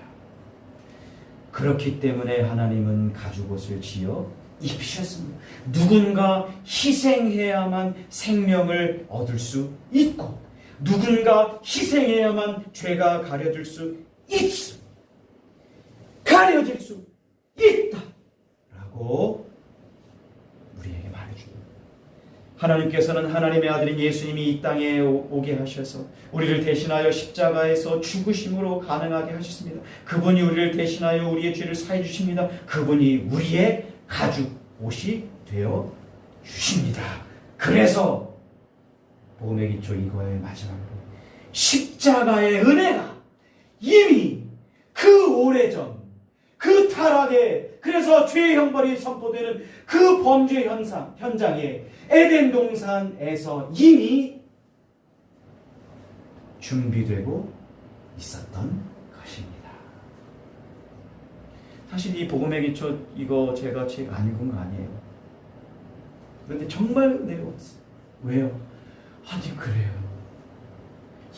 그렇기 때문에 하나님은 가죽옷을 지어 입히셨습니다. 누군가 희생해야만 생명을 얻을 수 있고 누군가 희생해야만 죄가 가려질 수 있습니다. 가려질 수 있다 라고 우리에게 말해줍니다. 하나님께서는 하나님의 아들인 예수님이 이 땅에 오게 하셔서 우리를 대신하여 십자가에서 죽으심으로 가능하게 하셨습니다. 그분이 우리를 대신하여 우리의 죄를 사해 주십니다. 그분이 우리의 가죽 옷이 되어 주십니다. 그래서 복음의 기초 이거의 마지막으로 십자가의 은혜가 이미 그 오래전 그 타락에 그래서 죄의 형벌이 선포되는 그 범죄 현장에 에덴 동산에서 이미 준비되고 있었던 것입니다. 사실 이 복음의 기초 이거 제가 책 안 읽은 거 아니에요. 그런데 정말 은혜로웠어요. 왜요? 아니 그래요.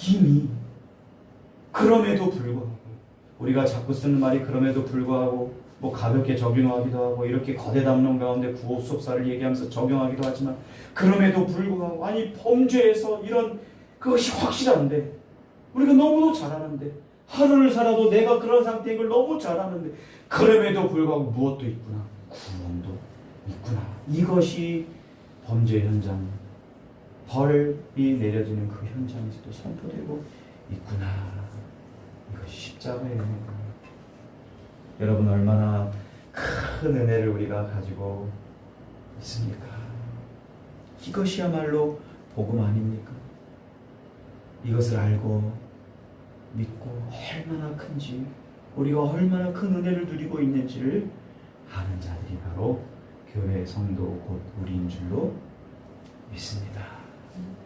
이미 그럼에도 불구하고 우리가 자꾸 쓰는 말이 그럼에도 불구하고 뭐 가볍게 적용하기도 하고 이렇게 거대 담론 가운데 구속사를 얘기하면서 적용하기도 하지만 그럼에도 불구하고 아니 범죄에서 이런 그것이 확실한데 우리가 너무도 잘 아는데 하루를 살아도 내가 그런 상태인 걸 너무 잘 아는데 그럼에도 불구하고 무엇도 있구나. 구원도 있구나. 이것이 범죄 현장 벌이 내려지는 그 현장에서도 선포되고 있구나. 이것이 십자가의 은혜구나. 여러분 얼마나 큰 은혜를 우리가 가지고 있습니까? 이것이야말로 복음 아닙니까? 이것을 알고 믿고 얼마나 큰지 우리가 얼마나 큰 은혜를 누리고 있는지를 아는 자들이 바로 교회 성도 곧 우리인 줄로 믿습니다.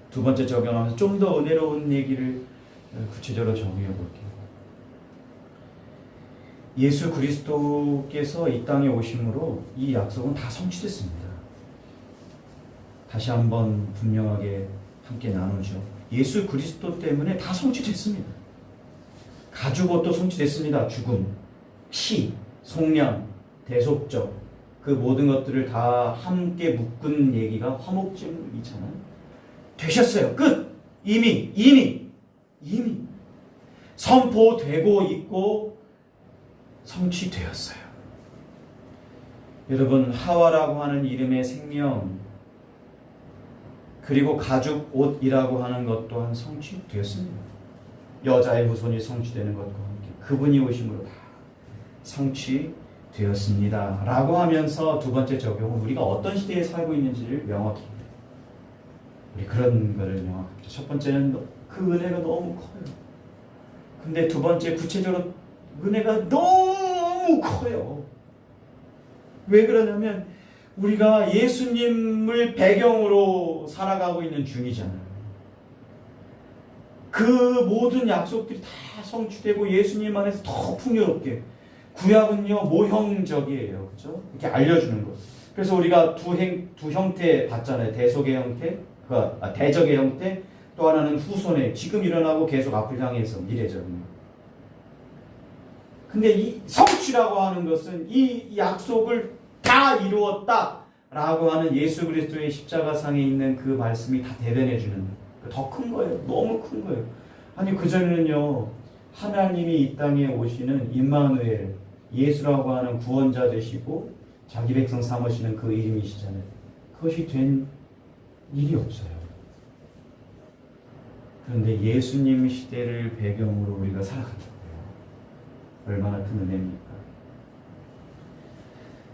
두 번째 적용하면서 좀 더 은혜로운 얘기를 구체적으로 적용해 볼게요. 예수 그리스도께서 이 땅에 오심으로 이 약속은 다 성취됐습니다. 다시 한번 분명하게 함께 나누죠. 예수 그리스도 때문에 다 성취됐습니다. 가죽옷도 성취됐습니다. 죽음, 피, 속량, 대속적 그 모든 것들을 다 함께 묶은 얘기가 화목제물이잖아요. 되셨어요. 끝. 이미 선포되고 있고 성취되었어요. 여러분 하와라고 하는 이름의 생명 그리고 가죽 옷이라고 하는 것 또한 성취되었습니다. 여자의 후손이 성취되는 것과 함께 그분이 오심으로 다 성취되었습니다. 라고 하면서 두 번째 적용은 우리가 어떤 시대에 살고 있는지를 명확히 우리 그런 거를 명확하게 첫 번째는 그 은혜가 너무 커요. 근데 두 번째 구체적으로 은혜가 너무 커요. 왜 그러냐면 우리가 예수님을 배경으로 살아가고 있는 중이잖아요. 그 모든 약속들이 다 성취되고 예수님 안에서 더 풍요롭게 구약은요 모형적이에요. 그렇죠? 이렇게 알려주는 것. 그래서 우리가 두 형태 봤잖아요. 대속의 형태, 대적의 형태, 또 하나는 후손의 지금 일어나고 계속 앞을 향해서 미래적인. 근데 이 성취라고 하는 것은 이 약속을 다 이루었다라고 하는 예수 그리스도의 십자가상에 있는 그 말씀이 다 대변해주는 더 큰 거예요. 너무 큰 거예요. 아니 그전에는요 하나님이 이 땅에 오시는 임마누엘 예수라고 하는 구원자 되시고 자기 백성 삼으시는 그 이름이시잖아요. 그것이 된 일이 없어요. 그런데 예수님 시대를 배경으로 우리가 살아간다고요. 얼마나 큰 은혜입니까?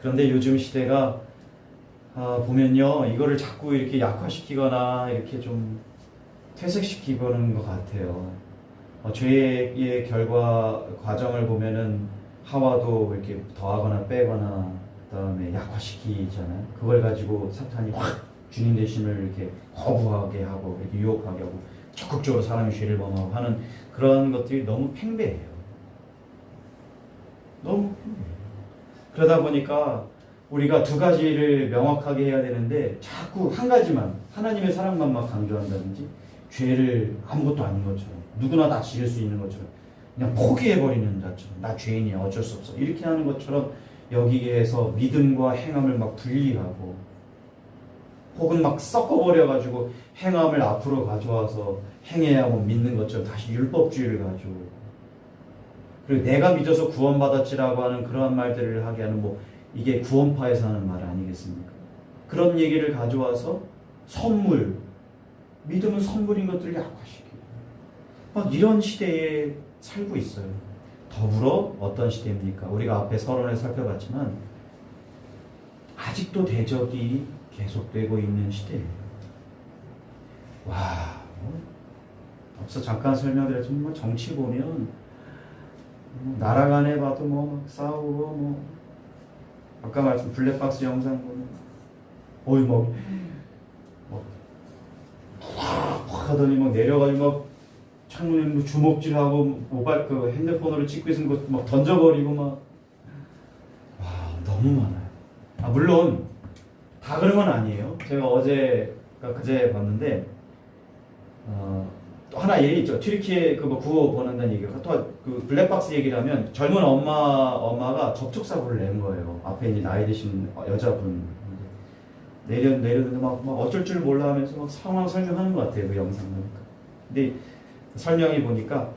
그런데 요즘 시대가 보면요 이거를 자꾸 이렇게 약화시키거나 이렇게 좀 퇴색시키고는 것 같아요. 죄의 결과 과정을 보면은 하와도 이렇게 더하거나 빼거나 그다음에 약화시키잖아요. 그걸 가지고 사탄이 확 주님 되심을 이렇게 거부하게 하고 이렇게 유혹하게 하고 적극적으로 사람이 죄를 범하고 하는 그런 것들이 너무 팽배해요. 너무 팽배해요. 그러다 보니까 우리가 두 가지를 명확하게 해야 되는데 자꾸 한 가지만 하나님의 사랑만 막 강조한다든지 죄를 아무것도 아닌 것처럼 누구나 다 지을 수 있는 것처럼 그냥 포기해버리는 자처럼 나 죄인이야 어쩔 수 없어 이렇게 하는 것처럼 여기에 해서 믿음과 행함을 막 분리하고 혹은 막 섞어버려가지고 행함을 앞으로 가져와서 행해야 뭐 믿는 것처럼 다시 율법주의를 가지고 그리고 내가 믿어서 구원받았지라고 하는 그러한 말들을 하게 하는 뭐 이게 구원파에서 하는 말 아니겠습니까? 그런 얘기를 가져와서 선물, 믿음은 선물인 것들을 약화시키고 막 이런 시대에 살고 있어요. 더불어 어떤 시대입니까? 우리가 앞에 서론에 살펴봤지만 아직도 대적이 계속되고 있는 시대예요. 와, 앞서 잠깐 설명드렸지만 뭐 정치 보면 나라 간에 봐도 뭐 싸우고 뭐 아까 말씀 블랙박스 영상 보면 어이 막 하더니 막 내려가지고 막 창문에 뭐 주먹질하고 모바일 그 핸드폰으로 찍고 있는 거 막 던져버리고 막 와 너무 많아요. 아 물론 다 그런 건 아니에요. 제가 어제 그제 봤는데 또 하나 얘기 있죠. 튀르키예 그뭐 구호 보낸다는 얘기가 또 그 블랙박스 얘기를 하면 젊은 엄마가 접촉 사고를 낸 거예요. 앞에 이제 나이 드신 여자분 내렸는데 막 어쩔 줄 몰라 하면서 막 상황 설명하는 것 같아요. 그 영상 보니까. 근데 설명해 보니까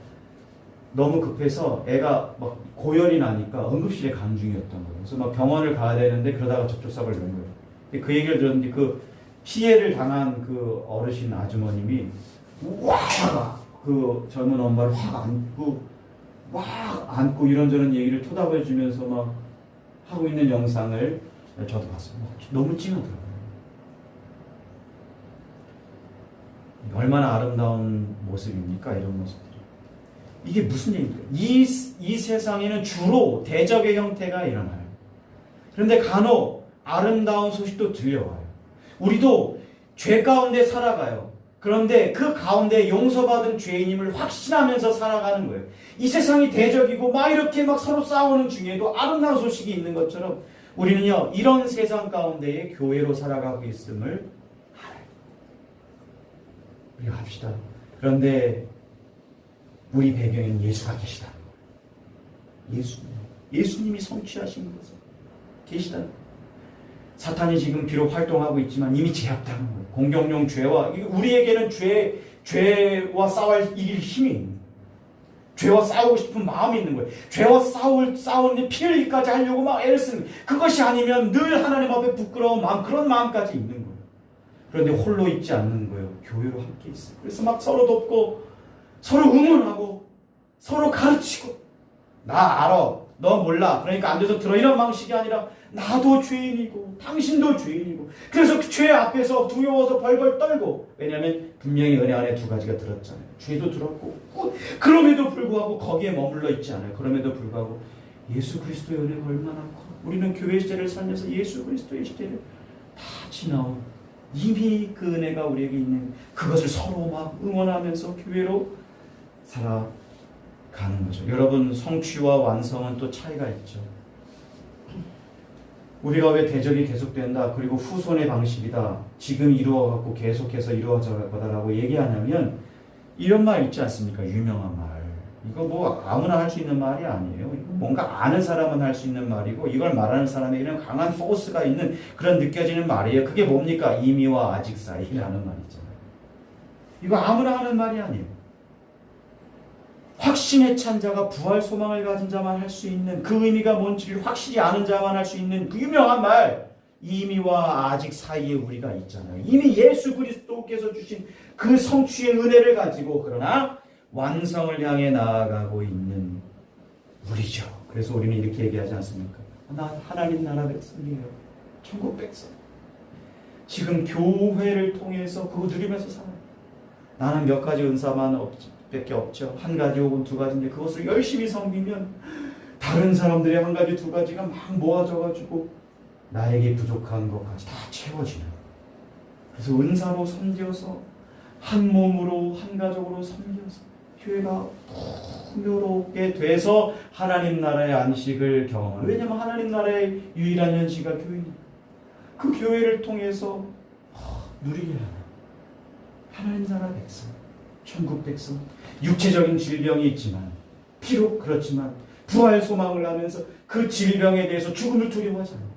너무 급해서 애가 막 고열이 나니까 응급실에 가는 중이었던 거예요. 그래서 막 병원을 가야 되는데 그러다가 접촉 사고를 낸 거예요. 근데 그 얘기를 들었는데 그 피해를 당한 그 어르신 아주머님이 그 젊은 엄마를 확 안고 이런저런 얘기를 토닥여 주면서 막 하고 있는 영상을 저도 봤어요. 너무 찡하더라고요. 얼마나 아름다운 모습입니까? 이런 모습들이. 이게 무슨 얘기입니까? 이 세상에는 주로 대적의 형태가 일어나요. 그런데 간혹 아름다운 소식도 들려와요. 우리도 죄 가운데 살아가요. 그런데 그 가운데 용서받은 죄인임을 확신하면서 살아가는 거예요. 이 세상이 대적이고 막 이렇게 막 서로 싸우는 중에도 아름다운 소식이 있는 것처럼 우리는요 이런 세상 가운데에 교회로 살아가고 있음을 알아요. 우리가 합시다. 그런데 우리 배경에는 예수가 계시다는 거예요. 예수님이 성취하신 것은 계시다는 거예요. 사탄이 지금 비록 활동하고 있지만 이미 제압당한 거예요. 공경용 죄와 우리에게는 죄와 이길 힘이 있는 거예요. 죄와 싸우고 싶은 마음이 있는 거예요. 죄와 싸우는데 피 흘리기까지 하려고 막 애를 쓰는 거예요. 그것이 아니면 늘 하나님 앞에 부끄러운 마음 그런 마음까지 있는 거예요. 그런데 홀로 있지 않는 거예요. 교회로 함께 있어요. 그래서 막 서로 돕고 서로 응원하고 서로 가르치고 나 알아 너 몰라 그러니까 안 돼서 들어 이런 방식이 아니라 나도 죄인이고 당신도 죄인이고 그래서 그 죄 앞에서 두려워서 벌벌 떨고 왜냐하면 분명히 은혜 안에 두 가지가 들었잖아요. 죄도 들었고 그럼에도 불구하고 거기에 머물러 있지 않아요. 그럼에도 불구하고 예수 그리스도의 은혜가 얼마나 커. 우리는 교회 시대를 살면서 예수 그리스도의 시대를 다 지나온 이미 그 은혜가 우리에게 있는 그것을 서로 막 응원하면서 교회로 살아가는 거죠. 여러분 성취와 완성은 또 차이가 있죠. 우리가 왜 대적이 계속된다 그리고 후손의 방식이다 지금 이루어갖고 계속해서 이루어져 갈 거다라고 얘기하냐면 이런 말 있지 않습니까? 유명한 말 이거 뭐 아무나 할 수 있는 말이 아니에요. 이거 뭔가 아는 사람은 할 수 있는 말이고 이걸 말하는 사람에게는 강한 포스가 있는 그런 느껴지는 말이에요. 그게 뭡니까? 이미와 아직 사이라는 말 있잖아요. 이거 아무나 하는 말이 아니에요. 확신에 찬 자가 부활 소망을 가진 자만 할 수 있는 그 의미가 뭔지를 확실히 아는 자만 할 수 있는 그 유명한 말 이미와 아직 사이에 우리가 있잖아요. 이미 예수 그리스도께서 주신 그 성취의 은혜를 가지고 그러나 완성을 향해 나아가고 있는 우리죠. 그래서 우리는 이렇게 얘기하지 않습니까? 나 하나님 나라 백성이에요. 천국 백성. 지금 교회를 통해서 그거 누리면서 살아요. 나는 몇 가지 은사만 밖에 없죠. 한 가지 혹은 두 가지인데 그것을 열심히 섬기면 다른 사람들의 한 가지 두 가지가 막 모아져가지고 나에게 부족한 것까지 다 채워지는, 그래서 은사로 섬겨서 한 몸으로 한 가족으로 섬겨서 교회가 풍요롭게 돼서 하나님 나라의 안식을 경험하는, 왜냐하면 하나님 나라의 유일한 현시가 교회니까 그 교회를 통해서 누리게 하는 하나님 나라 백성, 천국 백성, 육체적인 질병이 있지만 비록 그렇지만 부활 소망을 하면서 그 질병에 대해서 죽음을 두려워하지 않아요.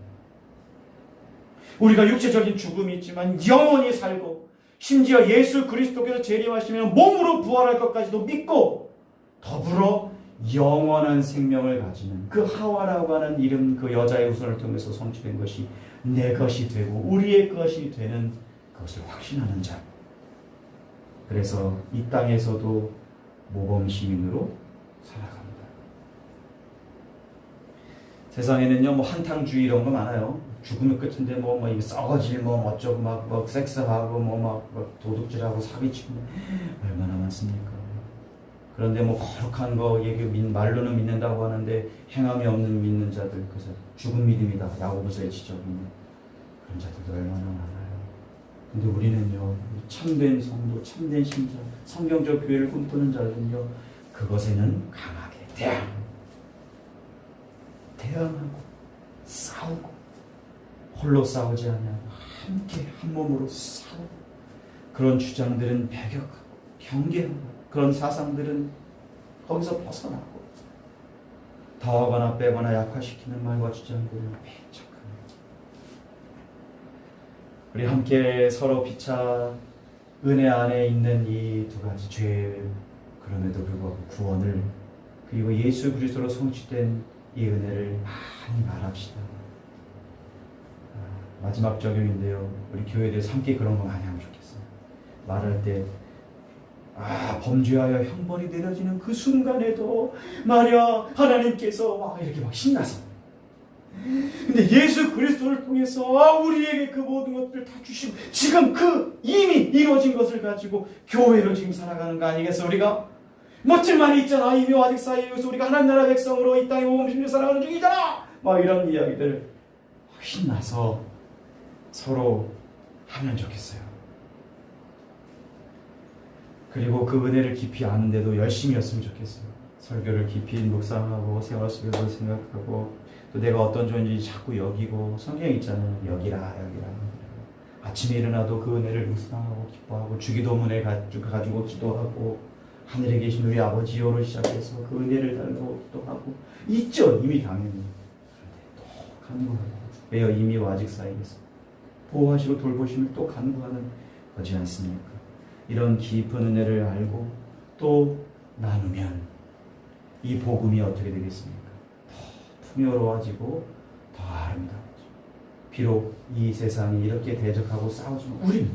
우리가 육체적인 죽음이 있지만 영원히 살고 심지어 예수 그리스도께서 재림하시면 몸으로 부활할 것까지도 믿고 더불어 영원한 생명을 가지는 그 하와라고 하는 이름, 그 여자의 후손을 통해서 성취된 것이 내 것이 되고 우리의 것이 되는 것을 확신하는 자. 그래서 이 땅에서도 모범 시민으로 살아갑니다. 세상에는요, 뭐 한탕주의 이런 거 많아요. 죽으면 끝인데 뭐 이거 썩어질 어쩌고 막 섹스하고 막 도둑질하고 사기치고 얼마나 많습니까? 그런데 뭐 거룩한 거 얘기 말로는 믿는다고 하는데 행함이 없는 믿는 자들, 그래서 죽은 믿음이다, 야고보서의 지적인 그런 자들도 얼마나 많아요. 근데 우리는요, 참된 성도, 참된 신자, 성경적 교회를 꿈꾸는 자들은요, 그것에는 강하게 대항하고 싸우고, 홀로 싸우지 아니하고 함께 한 몸으로 싸우고, 그런 주장들은 배격하고 경계하고, 그런 사상들은 거기서 벗어나고, 더하거나 빼거나 약화시키는 말과 주장들을 배척합니다. 우리 함께 서로 피차 은혜 안에 있는 이 두 가지 죄, 그럼에도 불구하고 구원을, 그리고 예수 그리스도로 성취된 이 은혜를 많이 말합시다. 마지막 적용인데요, 우리 교회에 대해서 함께 그런 거 많이 하면 좋겠어요. 말할 때 범죄하여 형벌이 내려지는 그 순간에도 말이야, 하나님께서 막 이렇게 막 신나서, 근데 예수 그리스도를 통해서 우리에게 그 모든 것들을 다 주시고 지금 그 이미 이루어진 것을 가지고 교회로 지금 살아가는 거 아니겠어? 우리가 멋진 말이 있잖아. 이미 아직 사이에서 우리가 하나님 나라 백성으로 이 땅에 모범심으로 살아가는 중이잖아, 막 이런 이야기들 신나서 서로 하면 좋겠어요. 그리고 그 은혜를 깊이 아는데도 열심히 했으면 좋겠어요. 설교를 깊이 묵상하고 생활 속에서 생각하고, 또 내가 어떤 존재인지 자꾸 여기고, 성경에 있잖아요, 여기라. 아침에 일어나도 그 은혜를 묵상하고 기뻐하고, 주기도문에 가지고 기도하고, 하늘에 계신 우리 아버지요로 시작해서 그 은혜를 달라고 기도하고 있죠, 이미 당연히. 그런데 또 간구하고, 왜요? 이미와 아직 사이에서 보호하시고 돌보심을 또 간구하는 거지 않습니까? 이런 깊은 은혜를 알고 또 나누면 이 복음이 어떻게 되겠습니까? 더 풍요로워지고 더 아름다워지고, 비록 이 세상이 이렇게 대적하고 싸우지만 우리는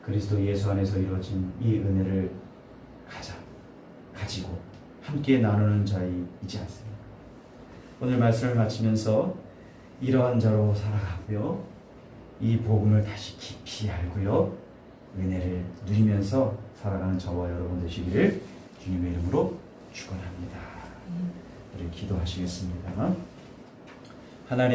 그리스도 예수 안에서 이루어진 이 은혜를 가지고 함께 나누는 자이지 않습니까? 오늘 말씀을 마치면서 이러한 자로 살아가고요, 이 복음을 다시 깊이 알고요, 은혜를 누리면서 살아가는 저와 여러분 되시기를 주님의 이름으로 축원합니다. 우리 기도하시겠습니다. 하나님